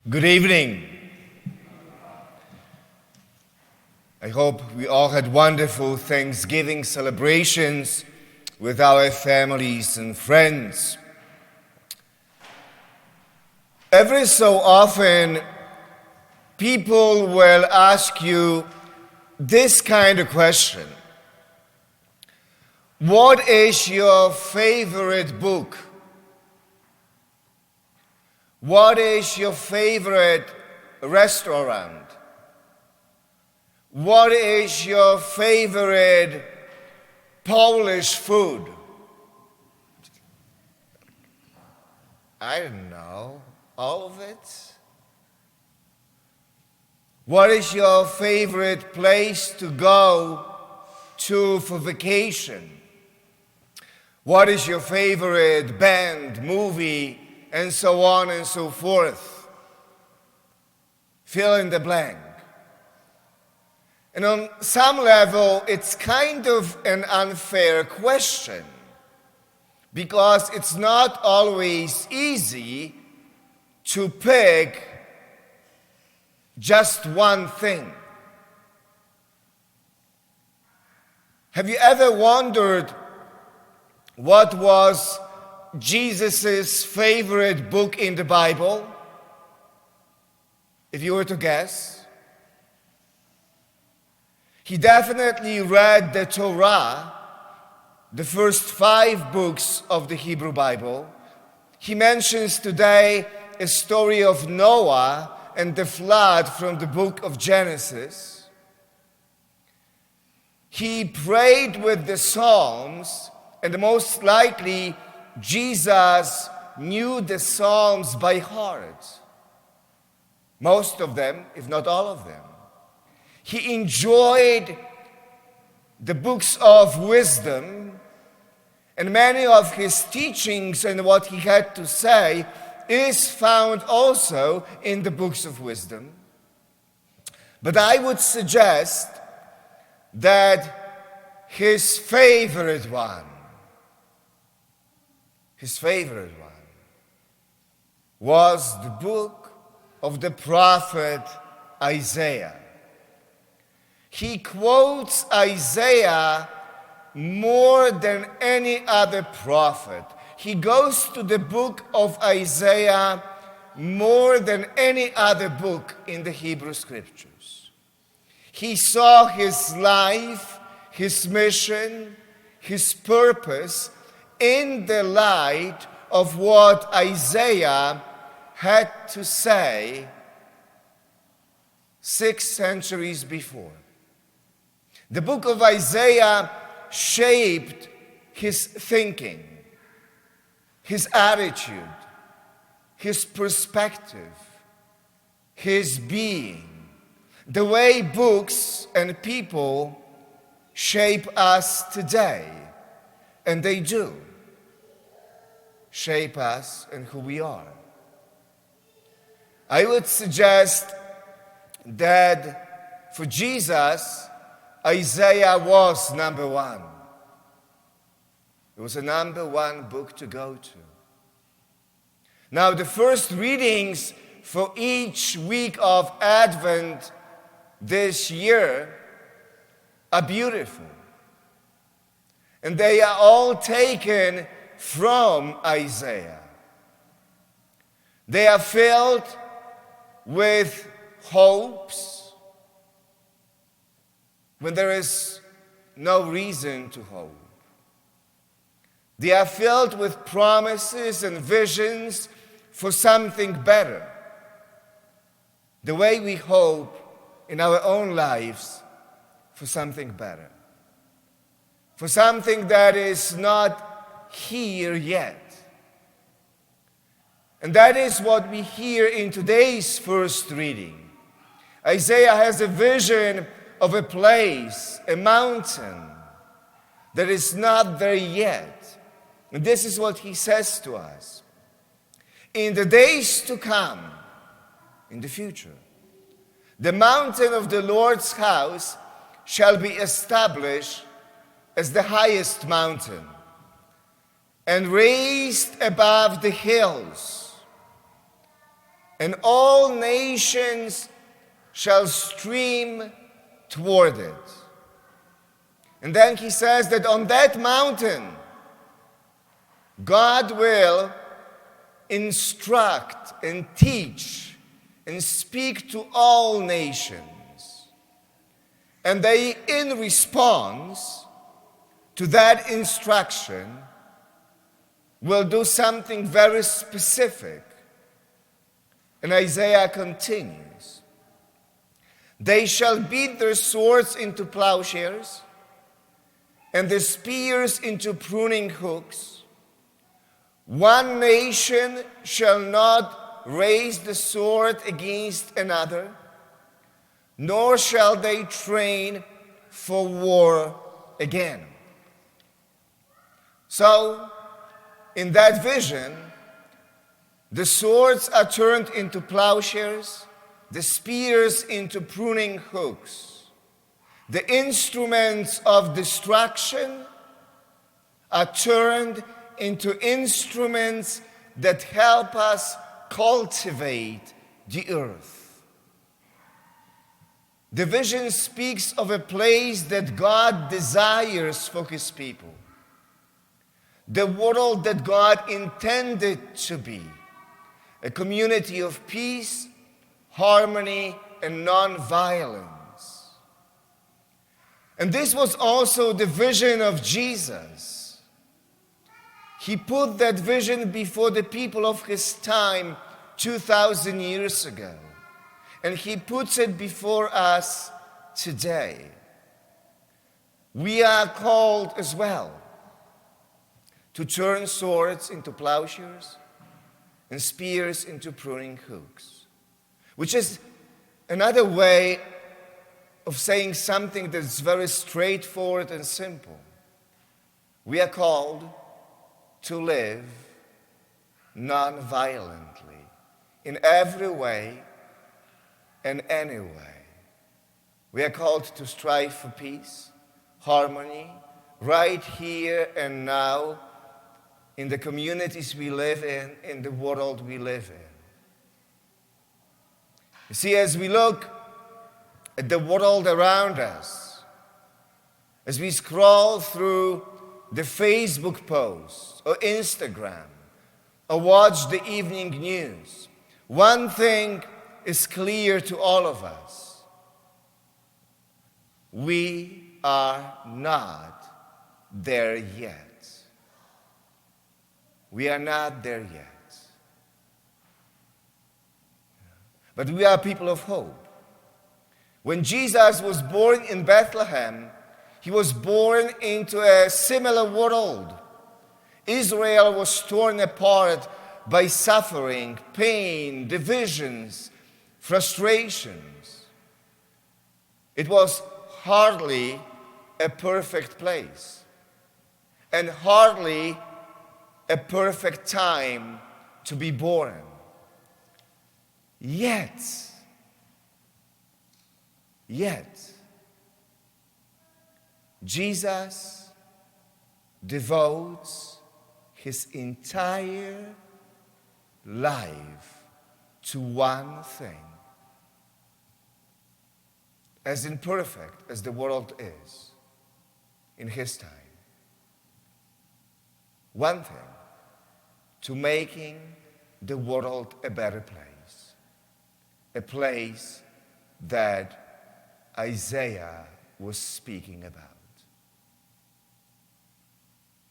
Good evening. I hope we all had wonderful Thanksgiving celebrations with our families and friends. Every so often, people will ask you this kind of question. What is your favorite book? What is your favorite restaurant? What is your favorite Polish food? I don't know. All of it? What is your favorite place to go to for vacation? What is your favorite band, movie, and so on and so forth? Fill in the blank. And on some level, it's kind of an unfair question because it's not always easy to pick just one thing. Have you ever wondered what was Jesus' favorite book in the Bible? If you were to guess. He definitely read the Torah, the first 5 books of the Hebrew Bible. He mentions today a story of Noah and the flood from the book of Genesis. He prayed with the Psalms, and most likely Jesus knew the Psalms by heart. Most of them, if not all of them. He enjoyed the books of wisdom, and many of his teachings and what he had to say is found also in the books of wisdom. But I would suggest that his favorite one was the book of the prophet Isaiah. He quotes Isaiah more than any other prophet. He goes to the book of Isaiah more than any other book in the Hebrew Scriptures. He saw his life, his mission, his purpose in the light of what Isaiah had to say 6 centuries before. The book of Isaiah shaped his thinking, his attitude, his perspective, his being, the way books and people shape us today, and they do shape us and who we are. I would suggest that for Jesus, Isaiah was number one. It was a number one book to go to. Now, the first readings for each week of Advent this year are beautiful. And they are all taken from Isaiah. They are filled with hopes when there is no reason to hope. They are filled with promises and visions for something better. The way we hope in our own lives for something better. For something that is not here yet. And that is what we hear in today's first reading. Isaiah has a vision of a place, a mountain, that is not there yet. And this is what he says to us. In the days to come, in the future, the mountain of the Lord's house shall be established as the highest mountain and raised above the hills. and all nations shall stream toward it. And then he says that on that mountain, God will instruct and teach and speak to all nations. And they, in response to that instruction, will do something very specific. And Isaiah continues, they shall beat their swords into plowshares and their spears into pruning hooks. One nation shall not raise the sword against another, nor shall they train for war again. So, in that vision, the swords are turned into plowshares, the spears into pruning hooks. The instruments of destruction are turned into instruments that help us cultivate the earth. The vision speaks of a place that God desires for his people, the world that God intended to be, a community of peace, harmony, and non-violence. And this was also the vision of Jesus. He put that vision before the people of his time 2,000 years ago. And he puts it before us today. We are called as well to turn swords into plowshares and spears into pruning hooks, which is another way of saying something that's very straightforward and simple. We are called to live non-violently in every way and any way. We are called to strive for peace, harmony, right here and now, in the communities we live in the world we live in. You see, as we look at the world around us, as we scroll through the Facebook posts or Instagram or watch the evening news, one thing is clear to all of us. We are not there yet. We are not there yet. But we are people of hope. When Jesus was born in Bethlehem, he was born into a similar world. Israel was torn apart by suffering, pain, divisions, frustrations. It was hardly a perfect place, and hardly a perfect time to be born. Yet, Jesus devotes his entire life to one thing. As imperfect as the world is in his time. One thing, to making the world a better place. A place that Isaiah was speaking about.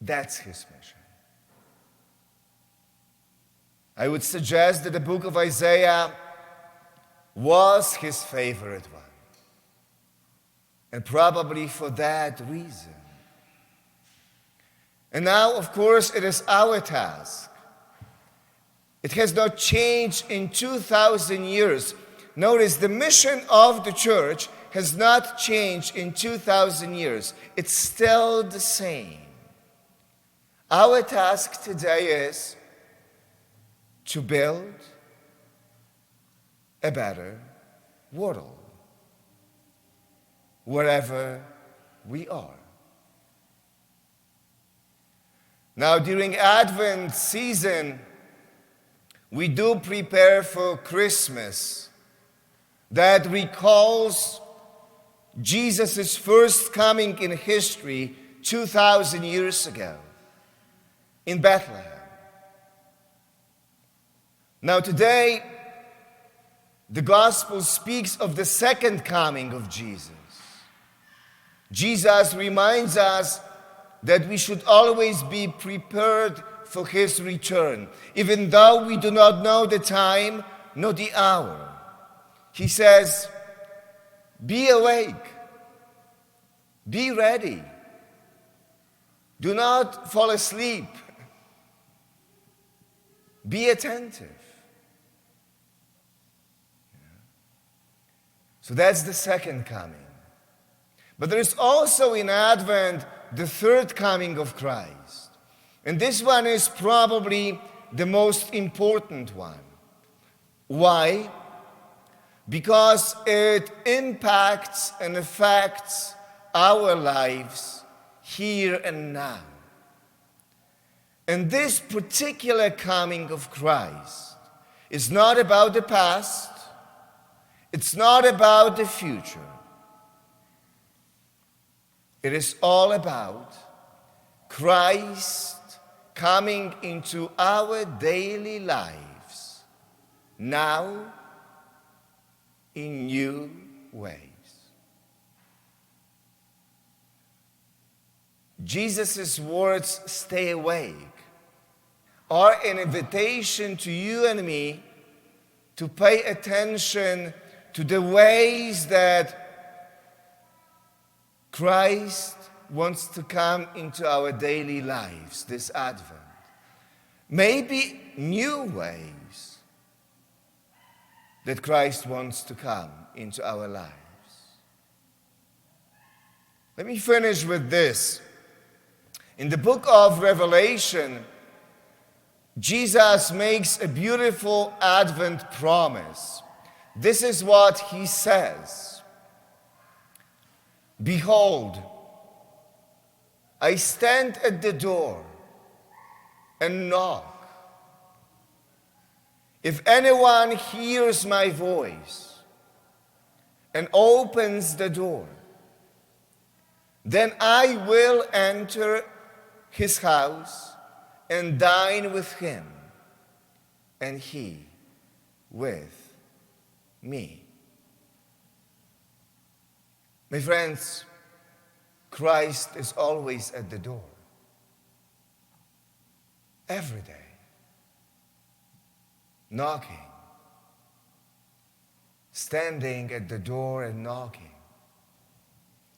That's his mission. I would suggest that the book of Isaiah was his favorite one. And probably for that reason. And now, of course, it is our task. It has not changed in 2,000 years. Notice the mission of the church has not changed in 2,000 years. It's still the same. Our task today is to build a better world wherever we are. Now, during Advent season, we do prepare for Christmas that recalls Jesus' first coming in history 2,000 years ago in Bethlehem. Now today, the gospel speaks of the second coming of Jesus. Jesus reminds us that we should always be prepared for his return, even though we do not know the time nor the hour. He says, be awake, be ready, do not fall asleep, be attentive. So that's the second coming. But there is also in Advent the third coming of Christ. And this one is probably the most important one. Why? Because it impacts and affects our lives here and now. And this particular coming of Christ is not about the past. It's not about the future. It is all about Christ coming into our daily lives now in new ways. Jesus' words, stay awake, are an invitation to you and me to pay attention to the ways that Christ wants to come into our daily lives this Advent. Maybe new ways that Christ wants to come into our lives. Let me finish with this. In the book of Revelation, Jesus makes a beautiful Advent promise. This is what he says. Behold, I stand at the door and knock. If anyone hears my voice and opens the door, then I will enter his house and dine with him, and he with me. My friends, Christ is always at the door. Every day. Knocking. Standing at the door and knocking.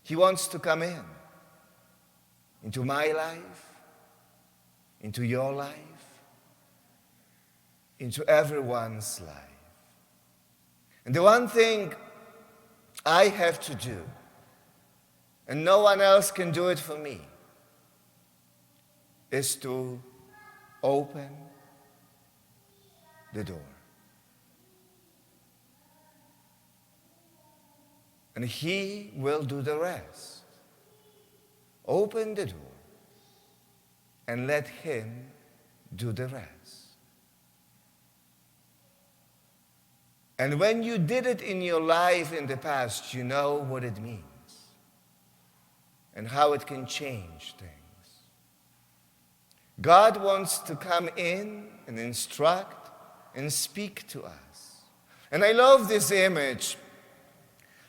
He wants to come into my life, into your life, into everyone's life. And the one thing I have to do, and no one else can do it for me, is to open the door. And he will do the rest. Open the door and let him do the rest. And when you did it in your life in the past, you know what it means and how it can change things. God wants to come in and instruct and speak to us. And I love this image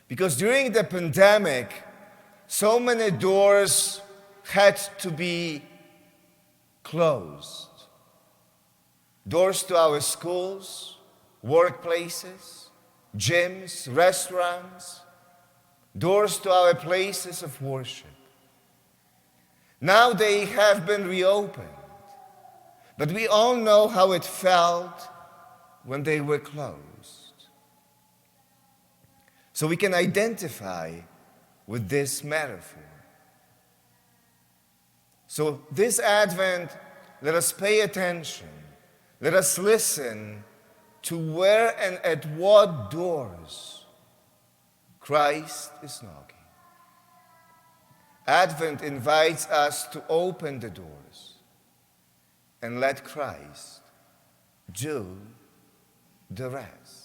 because during the pandemic, so many doors had to be closed. Doors to our schools, workplaces, gyms, restaurants, doors to our places of worship. Now they have been reopened, but we all know how it felt when they were closed. So we can identify with this metaphor. So this Advent, let us pay attention. Let us listen to where and at what doors Christ is knocking. Advent invites us to open the doors and let Christ do the rest.